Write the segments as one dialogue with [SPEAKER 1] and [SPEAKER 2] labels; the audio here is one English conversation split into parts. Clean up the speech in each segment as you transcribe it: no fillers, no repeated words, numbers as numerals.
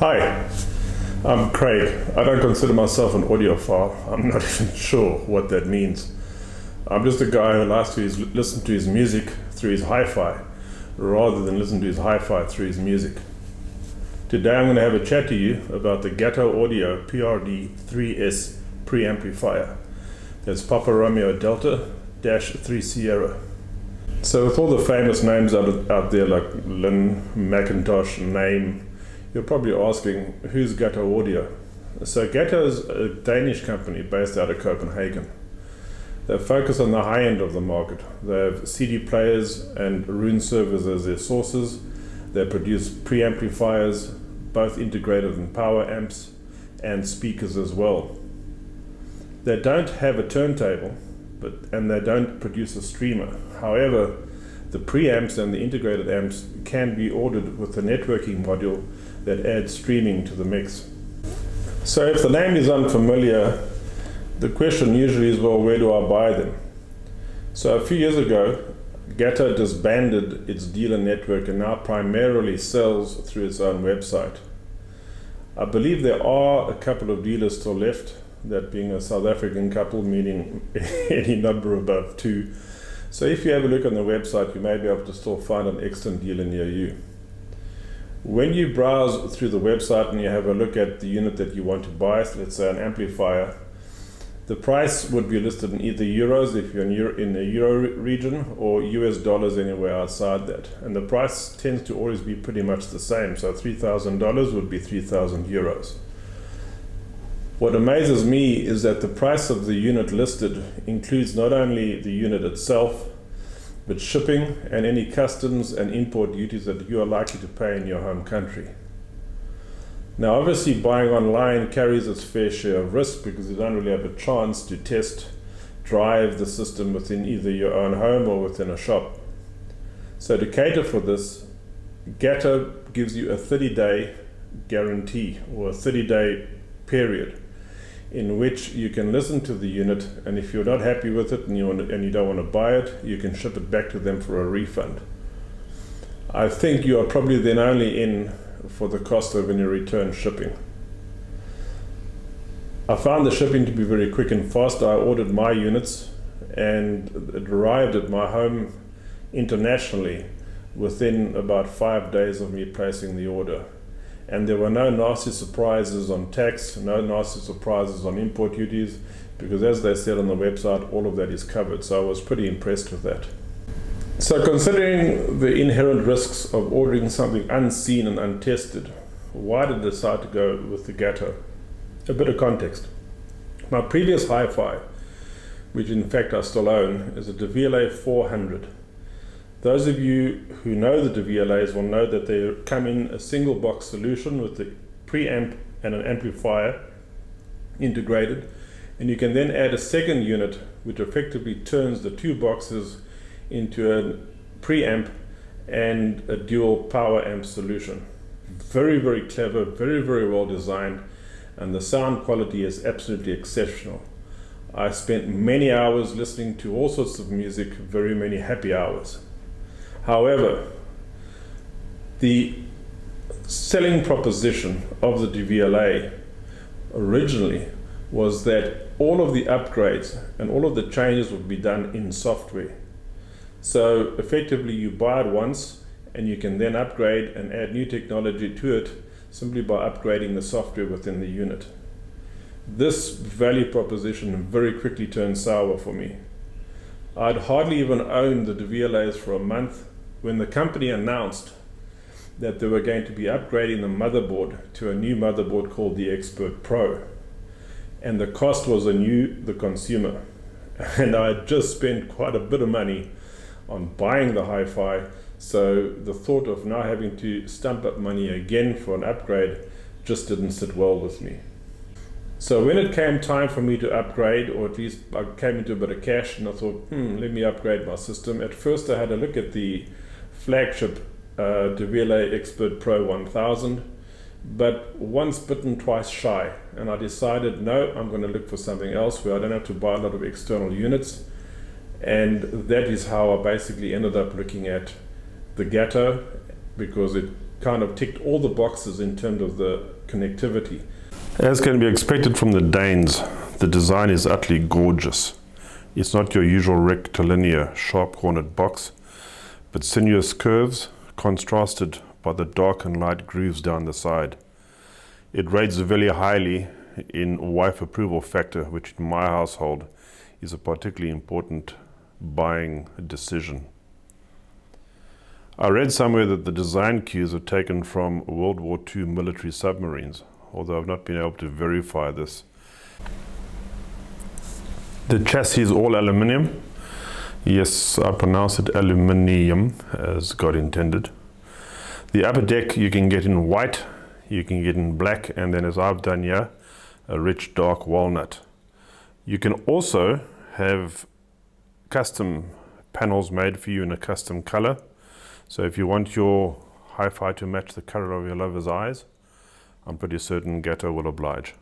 [SPEAKER 1] Hi, I'm Craig. I don't consider myself an audiophile. I'm not even sure what that means. I'm just a guy who likes to listen to his music through his hi-fi rather than listen to his hi-fi through his music. Today I'm going to have a chat to you about the Gato Audio PRD-3S Preamplifier. That's Papa Romeo Delta -3 Sierra. So with all the famous names out there like Lynn, Macintosh, Name, you're probably asking, who's Gato Audio? So Gato is a Danish company based out of Copenhagen. They focus on the high end of the market. They have CD players and Roon servers as their sources. They produce preamplifiers, both integrated in power amps and speakers as well. They don't have a turntable, and they don't produce a streamer. However, the preamps and the integrated amps can be ordered with a networking module that adds streaming to the mix. So if the name is unfamiliar, the question usually is, well, where do I buy them? So a few years ago, Gato disbanded its dealer network and now primarily sells through its own website. I believe there are a couple of dealers still left, that being a South African couple, meaning any number above 2. So if you have a look on the website, you may be able to still find an extant dealer near you. When you browse through the website and you have a look at the unit that you want to buy, so let's say an amplifier, the price would be listed in either euros if you're in the euro region, or US dollars anywhere outside that. And the price tends to always be pretty much the same. So $3,000 would be 3,000 euros. What amazes me is that the price of the unit listed includes not only the unit itself, but shipping and any customs and import duties that you are likely to pay in your home country. Now obviously buying online carries its fair share of risk because you don't really have a chance to test drive the system within either your own home or within a shop. So to cater for this, Gato gives you a 30-day guarantee, or a 30-day period in which you can listen to the unit, and if you're not happy with it and you don't want to buy it, you can ship it back to them for a refund. I think you are probably then only in for the cost of any return shipping. I found the shipping to be very quick and fast. I ordered my units and it arrived at my home internationally within about 5 days of me placing the order. And there were no nasty surprises on tax, no nasty surprises on import duties, because as they said on the website, all of that is covered. So I was pretty impressed with that. So considering the inherent risks of ordering something unseen and untested, why did I decide to go with the Gato? A bit of context. My previous hi-fi, which in fact I still own, is a DVLA 400. Those of you who know the DVLAs will know that they come in a single box solution with the preamp and an amplifier integrated, and you can then add a second unit which effectively turns the 2 boxes into a preamp and a dual power amp solution. Very, very clever, very, very well designed, and the sound quality is absolutely exceptional. I spent many hours listening to all sorts of music, very many happy hours. However, the selling proposition of the DVLA originally was that all of the upgrades and all of the changes would be done in software. So effectively you buy it once and you can then upgrade and add new technology to it simply by upgrading the software within the unit. This value proposition very quickly turned sour for me. I'd hardly even owned the DVLAs for a month when the company announced that they were going to be upgrading the motherboard to a new motherboard called the Expert Pro. And the cost was on you, the consumer. And I had just spent quite a bit of money on buying the hi-fi, so the thought of now having to stump up money again for an upgrade just didn't sit well with me. So when it came time for me to upgrade, or at least I came into a bit of cash, and I thought, let me upgrade my system. At first I had a look at the flagship DVLA Expert Pro 1000, but once bitten, twice shy, and I decided, no, I'm going to look for something else where I don't have to buy a lot of external units. And that is how I basically ended up looking at the Gato, because it kind of ticked all the boxes in terms of the connectivity. As can be expected from the Danes, the design is utterly gorgeous. It's not your usual rectilinear, sharp-cornered box, but sinuous curves contrasted by the dark and light grooves down the side. It rates very highly in wife approval factor, which in my household is a particularly important buying decision. I read somewhere that the design cues are taken from World War II military submarines, although I've not been able to verify this. The chassis is all aluminium. Yes, I pronounce it aluminium as God intended. The upper deck you can get in white, you can get in black, and then as I've done here, a rich dark walnut. You can also have custom panels made for you in a custom color. So if you want your HiFi to match the color of your lover's eyes, I'm pretty certain Gato will oblige.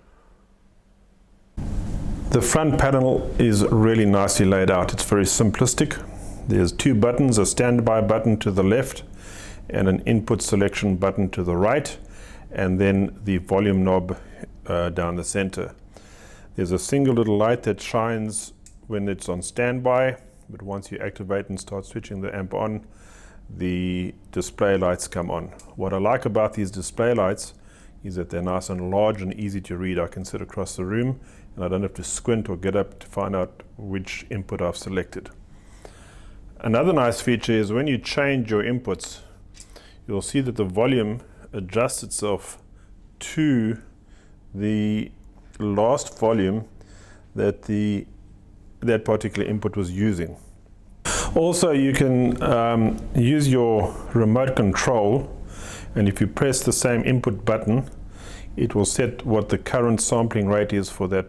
[SPEAKER 1] The front panel is really nicely laid out. It's very simplistic. There's two buttons, a standby button to the left and an input selection button to the right, and then the volume knob down the center. There's a single little light that shines when it's on standby, but once you activate and start switching the amp on, the display lights come on. What I like about these display lights is that they're nice and large and easy to read. I can sit across the room and I don't have to squint or get up to find out which input I've selected. Another nice feature is when you change your inputs, you'll see that the volume adjusts itself to the last volume that that particular input was using. Also, you can use your remote control, and if you press the same input button, it will set what the current sampling rate is for that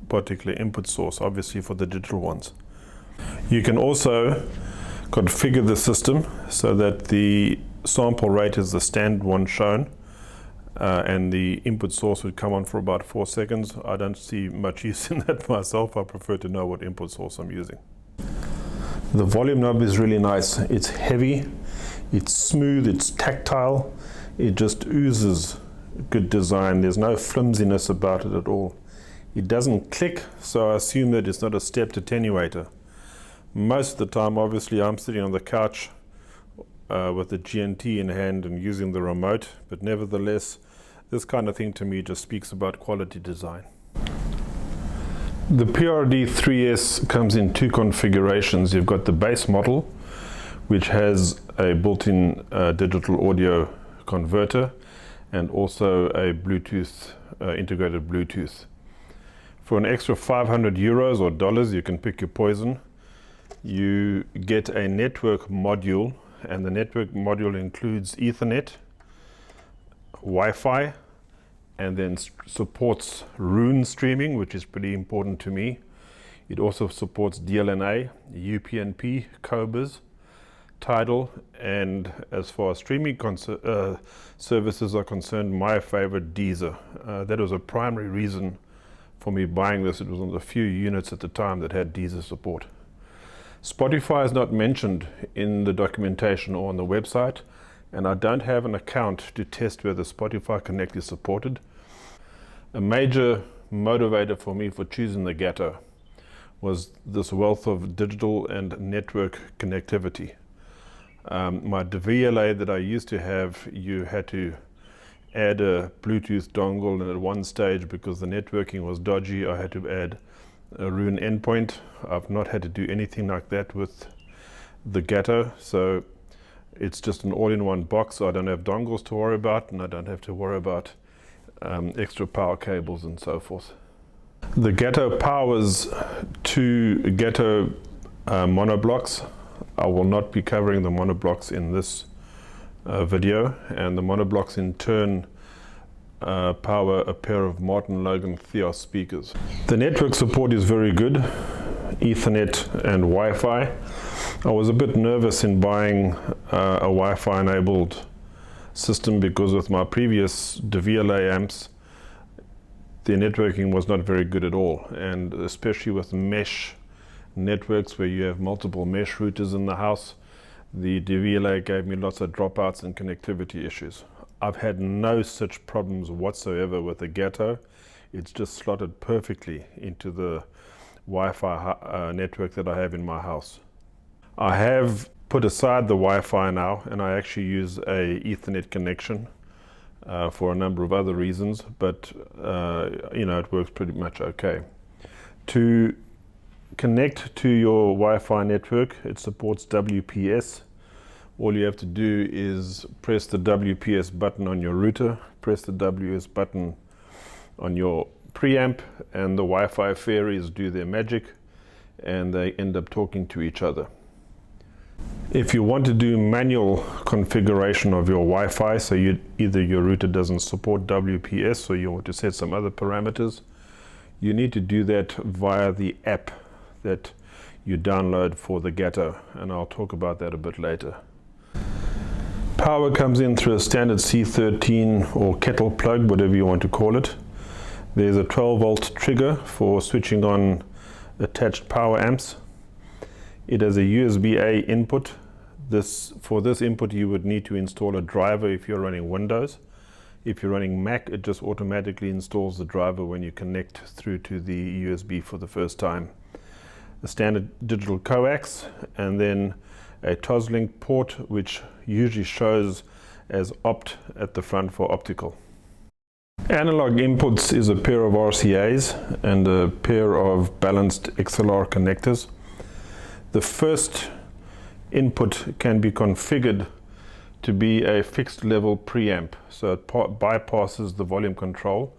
[SPEAKER 1] particular input source, obviously for the digital ones. You can also configure the system so that the sample rate is the standard one shown, and the input source would come on for about 4 seconds. I don't see much use in that myself. I prefer to know what input source I'm using. The volume knob is really nice. It's heavy, it's smooth, it's tactile. It just oozes good design. There's no flimsiness about it at all. It doesn't click, so I assume that it's not a stepped attenuator. Most of the time, obviously, I'm sitting on the couch with the GNT in hand and using the remote, but nevertheless, this kind of thing to me just speaks about quality design. The PRD-3S comes in two configurations. You've got the base model, which has a built-in digital audio converter and also a Bluetooth, integrated Bluetooth. For an extra 500 euros or dollars, you can pick your poison. You get a network module, and the network module includes Ethernet, Wi-Fi, and then supports Roon streaming, which is pretty important to me. It also supports DLNA, UPnP, Cobas, Tidal, and as far as streaming services are concerned, my favorite, Deezer. That was a primary reason for me buying this. It was one of the few units at the time that had Deezer support. Spotify is not mentioned in the documentation or on the website, and I don't have an account to test whether Spotify Connect is supported. A major motivator for me for choosing the Gato was this wealth of digital and network connectivity. My DVLA that I used to have, you had to add a Bluetooth dongle, and at one stage, because the networking was dodgy, I had to add a Roon endpoint. I've not had to do anything like that with the Gato, so it's just an all-in-one box. So I don't have dongles to worry about, and I don't have to worry about extra power cables and so forth. The Gato powers two Gato monoblocks. I will not be covering the monoblocks in this video, and the monoblocks in turn power a pair of Martin Logan Theos speakers. The network support is very good, Ethernet and Wi-Fi. I was a bit nervous in buying a Wi-Fi enabled system because with my previous DVLA amps, the networking was not very good at all, and especially with mesh networks where you have multiple mesh routers in the house, the DVLA gave me lots of dropouts and connectivity issues. I've had no such problems whatsoever with the Gato. It's just slotted perfectly into the Wi-Fi network that I have in my house. I have put aside the Wi-Fi now, and I actually use a Ethernet connection for a number of other reasons, but you know, it works pretty much okay. To connect to your Wi-Fi network, it supports WPS. All you have to do is press the WPS button on your router, press the WS button on your preamp, and the Wi-Fi fairies do their magic and they end up talking to each other. If you want to do manual configuration of your Wi-Fi, so either your router doesn't support WPS or you want to set some other parameters, you need to do that via the app that you download for the Gato, and I'll talk about that a bit later. Power comes in through a standard C13 or kettle plug, whatever you want to call it. There's a 12-volt trigger for switching on attached power amps. It has a USB-A input. For this input you would need to install a driver if you're running Windows. If you're running Mac, it just automatically installs the driver when you connect through to the USB for the first time. A standard digital coax, and then a Toslink port, which usually shows as opt at the front for optical. Analog inputs is a pair of RCAs and a pair of balanced XLR connectors. The first input can be configured to be a fixed level preamp, so it bypasses the volume control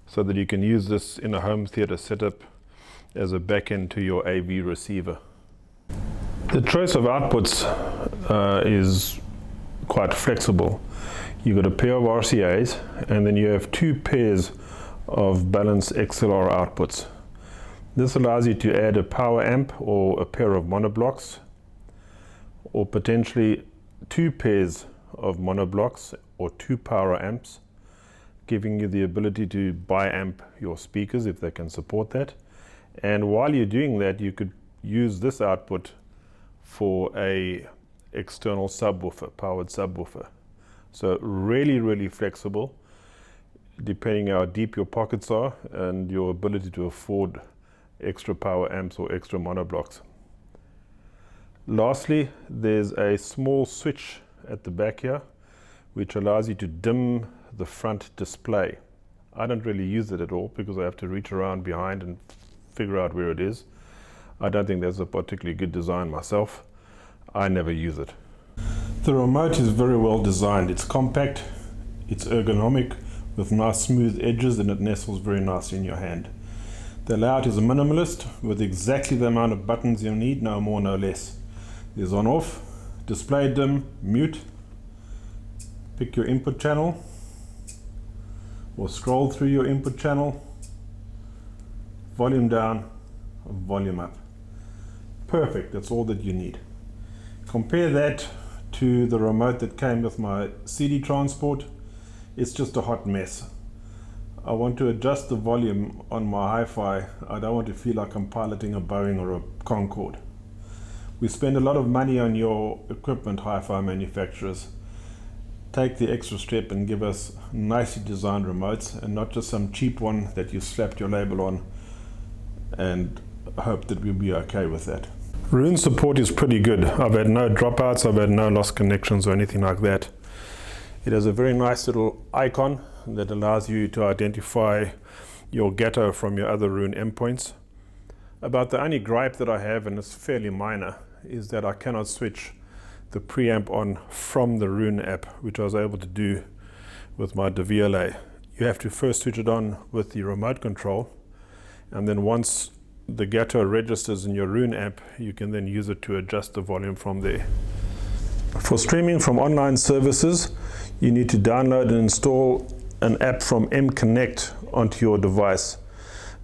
[SPEAKER 1] so that you can use this in a home theater setup as a backend to your AV receiver. The choice of outputs is quite flexible. You've got a pair of RCAs and then you have two pairs of balanced XLR outputs. This allows you to add a power amp or a pair of monoblocks, or potentially two pairs of monoblocks or two power amps, giving you the ability to bi-amp your speakers if they can support that. And while you're doing that, you could use this output for a external subwoofer, powered subwoofer. So really flexible, depending how deep your pockets are and your ability to afford extra power amps or extra monoblocks. Lastly, there's a small switch at the back here which allows you to dim the front display. I don't really use it at all because I have to reach around behind and figure out where it is. I don't think that's a particularly good design myself. I never use it. The remote is very well designed. It's compact, it's ergonomic with nice smooth edges, and it nestles very nicely in your hand. The layout is a minimalist with exactly the amount of buttons you need, no more, no less. There's on off, display dim, mute, pick your input channel, or scroll through your input channel, volume down, volume up. Perfect, that's all that you need. Compare that to the remote that came with my CD transport. It's just a hot mess. I want to adjust the volume on my hi-fi. I don't want to feel like I'm piloting a Boeing or a Concorde. We spend a lot of money on your equipment, hi-fi manufacturers. Take the extra step and give us nicely designed remotes, and not just some cheap one that you slapped your label on and hope that we'll be okay with that. Roon support is pretty good. I've had no dropouts, I've had no lost connections or anything like that. It has a very nice little icon that allows you to identify your Gato from your other Roon endpoints. About the only gripe that I have, and it's fairly minor, is that I cannot switch the preamp on from the Roon app, which I was able to do with my DVLA. You have to first switch it on with the remote control, and then once the Gato registers in your Roon app, you can then use it to adjust the volume from there. For streaming from online services, you need to download and install an app from M-Connect onto your device.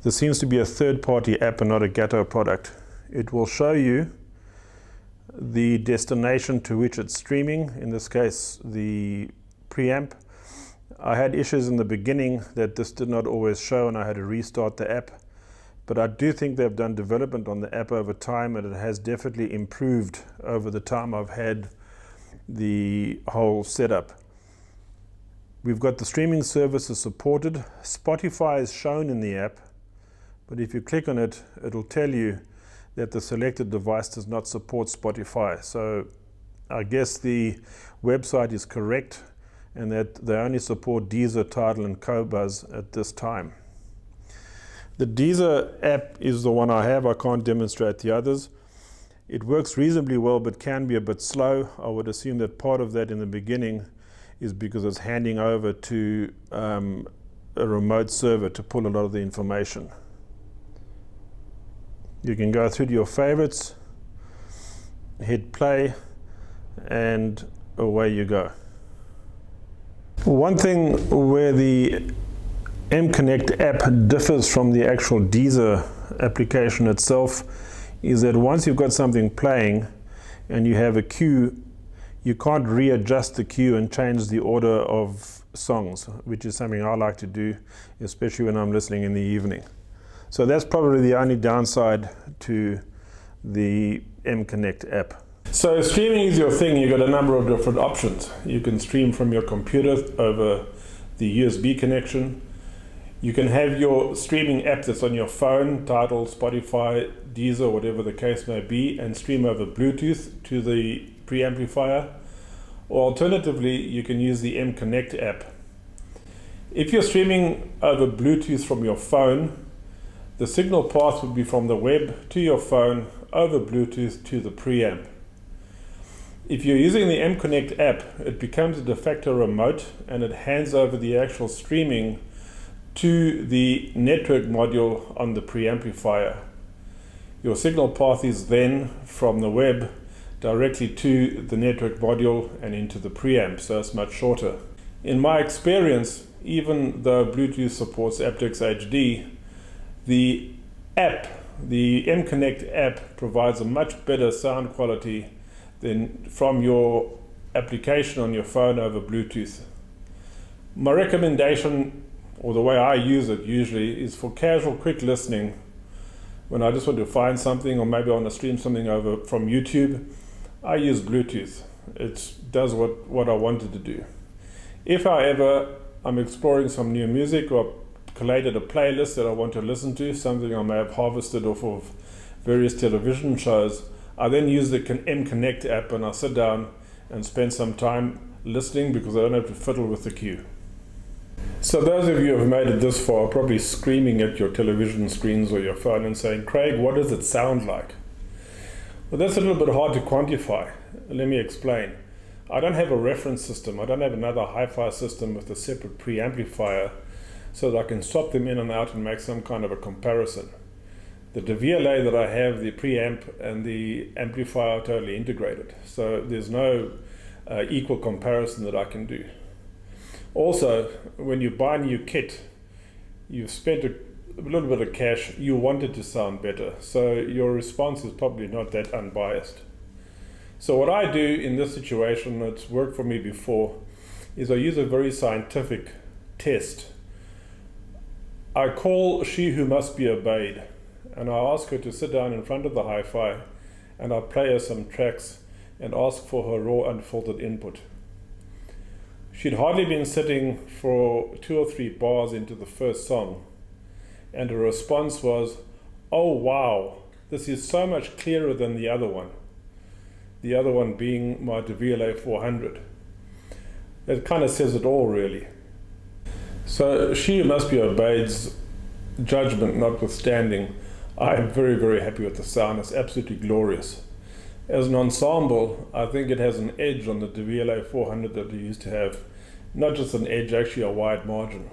[SPEAKER 1] This seems to be a third-party app and not a Gato product. It will show you the destination to which it's streaming, in this case the preamp. I had issues in the beginning that this did not always show and I had to restart the app. But I do think they've done development on the app over time, and it has definitely improved over the time I've had the whole setup. We've got the streaming services supported. Spotify is shown in the app, but if you click on it, it'll tell you that the selected device does not support Spotify. So I guess the website is correct and that they only support Deezer, Tidal, and Qobuz at this time. The Deezer app is the one I have. I can't demonstrate the others. It works reasonably well, but can be a bit slow. I would assume that part of that in the beginning is because it's handing over to a remote server to pull a lot of the information. You can go through to your favorites, hit play, and away you go. One thing where the mConnect app differs from the actual Deezer application itself is that once you've got something playing and you have a cue, you can't readjust the cue and change the order of songs, which is something I like to do, especially when I'm listening in the evening. So that's probably the only downside to the mConnect app. So streaming is your thing. You've got a number of different options. You can stream from your computer over the USB connection. You can have your streaming app that's on your phone, Tidal, Spotify, Deezer, whatever the case may be, and stream over Bluetooth to the preamplifier. Or alternatively, you can use the mConnect app. If you're streaming over Bluetooth from your phone, the signal path would be from the web to your phone over Bluetooth to the preamp. If you're using the mConnect app, it becomes a de facto remote and it hands over the actual streaming to the network module on the preamplifier. Your signal path is then from the web directly to the network module and into the preamp, so it's much shorter. In my experience, even though Bluetooth supports aptX HD, the app, the mConnect app, provides a much better sound quality than from your application on your phone over Bluetooth. My recommendation, or the way I use it usually, is for casual, quick listening. When I just want to find something, or maybe I want to stream something over from YouTube, I use Bluetooth. It does what I wanted to do. If, however, I'm exploring some new music or collated a playlist that I want to listen to, something I may have harvested off of various television shows, I then use the mConnect app and I sit down and spend some time listening because I don't have to fiddle with the cue. So those of you who have made it this far are probably screaming at your television screens or your phone and saying, Craig, what does it sound like? Well, that's a little bit hard to quantify. Let me explain. I don't have a reference system. I don't have another hi-fi system with a separate preamplifier so that I can swap them in and out and make some kind of a comparison. The DVLA that I have, the preamp and the amplifier are totally integrated. So there's no equal comparison that I can do. Also, when you buy a new kit, you've spent a little bit of cash, you want it to sound better. So your response is probably not that unbiased. So what I do in this situation, it's worked for me before, is I use a very scientific test. I call she who must be obeyed, and I ask her to sit down in front of the hi-fi, and I play her some tracks and ask for her raw unfiltered input. She'd hardly been sitting for 2 or 3 bars into the first song, and her response was, oh wow, this is so much clearer than the other one. The other one being my DVLA 400. That kind of says it all, really. So she who must be obeyed's judgment notwithstanding, I am very, very happy with the sound. It's absolutely glorious. As an ensemble, I think it has an edge on the DVLA 400 that we used to have. Not just an edge, actually a wide margin.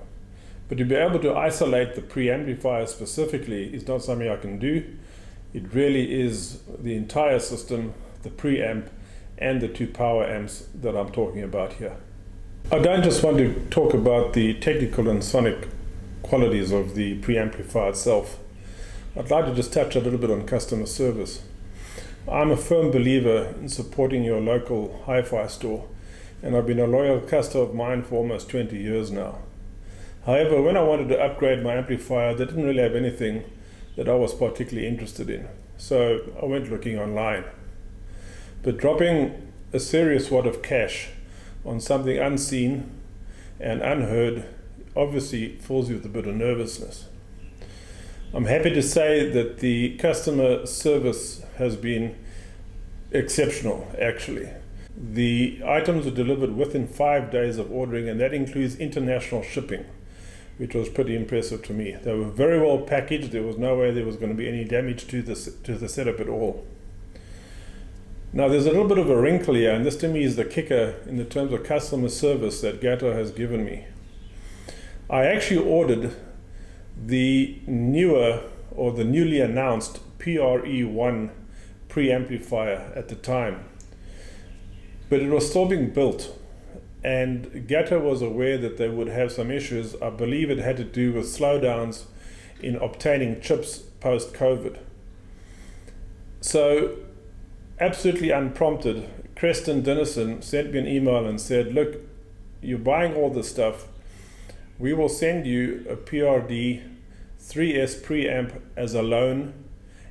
[SPEAKER 1] But to be able to isolate the preamplifier specifically is not something I can do. It really is the entire system, the preamp and the 2 power amps that I'm talking about here. I don't just want to talk about the technical and sonic qualities of the preamplifier itself. I'd like to just touch a little bit on customer service. I'm a firm believer in supporting your local hi-fi store, and I've been a loyal customer of mine for almost 20 years now. However, when I wanted to upgrade my amplifier, they didn't really have anything that I was particularly interested in, so I went looking online. But dropping a serious wad of cash on something unseen and unheard obviously fills you with a bit of nervousness. I'm happy to say that the customer service has been exceptional, actually. The items were delivered within 5 days of ordering, and that includes international shipping, which was pretty impressive to me. They were very well packaged. There was no way there was going to be any damage to the setup at all. Now there's a little bit of a wrinkle here, and this to me is the kicker in the terms of customer service that Gato has given me. I actually ordered the newer, or the newly announced PRE-1 preamplifier at the time, but it was still being built, and Gato was aware that they would have some issues. I believe it had to do with slowdowns in obtaining chips post-COVID. So absolutely unprompted, Creston Dennison sent me an email and said, look, you're buying all this stuff, we will send you a PRD-3S Preamp as a loan,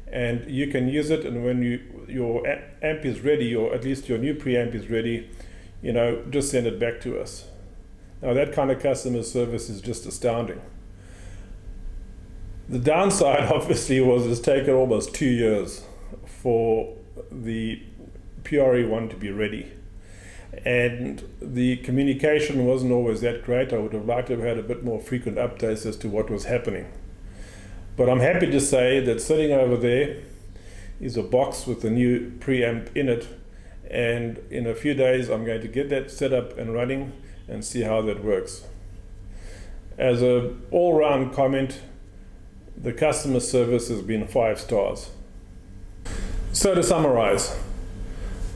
[SPEAKER 1] and you can use it, and when your amp is ready, or at least your new preamp is ready, just send it back to us. Now that kind of customer service is just astounding. The downside obviously was it's taken almost 2 years for the PRE-1 to be ready, and the communication wasn't always that great. I would have liked to have had a bit more frequent updates as to what was happening. But I'm happy to say that sitting over there is a box with the new preamp in it, and in a few days I'm going to get that set up and running and see how that works. As an all-round comment, the customer service has been 5 stars. So to summarize,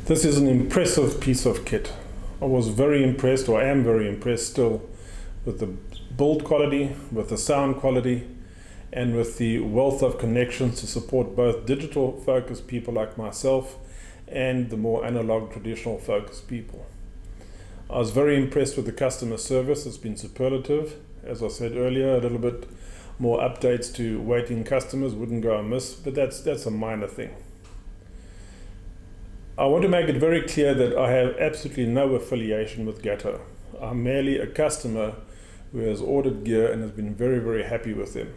[SPEAKER 1] this is an impressive piece of kit. I was very impressed, or am very impressed still, with the build quality, with the sound quality, and with the wealth of connections to support both digital focused people like myself and the more analog traditional focused people. I was very impressed with the customer service. It's been superlative. As I said earlier, a little bit more updates to waiting customers wouldn't go amiss, but that's a minor thing. I want to make it very clear that I have absolutely no affiliation with Gato. I'm merely a customer who has ordered gear and has been very, very happy with them.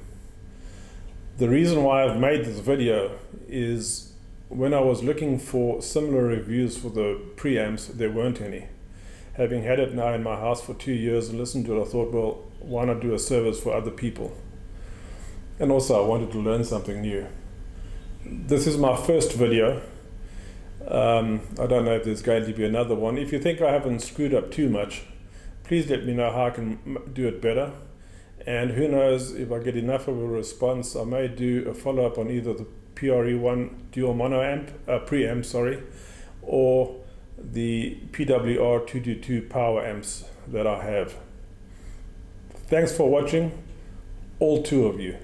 [SPEAKER 1] The reason why I've made this video is when I was looking for similar reviews for the preamps, there weren't any. Having had it now in my house for 2 years and listened to it, I thought, well, why not do a service for other people? And also I wanted to learn something new. This is my first video. I don't know if there's going to be another one. If you think I haven't screwed up too much, please let me know how I can do it better. And who knows, if I get enough of a response, I may do a follow-up on either the PRE-1 dual mono amp, preamp, or the PWR-222 power amps that I have. Thanks for watching, all 2 of you.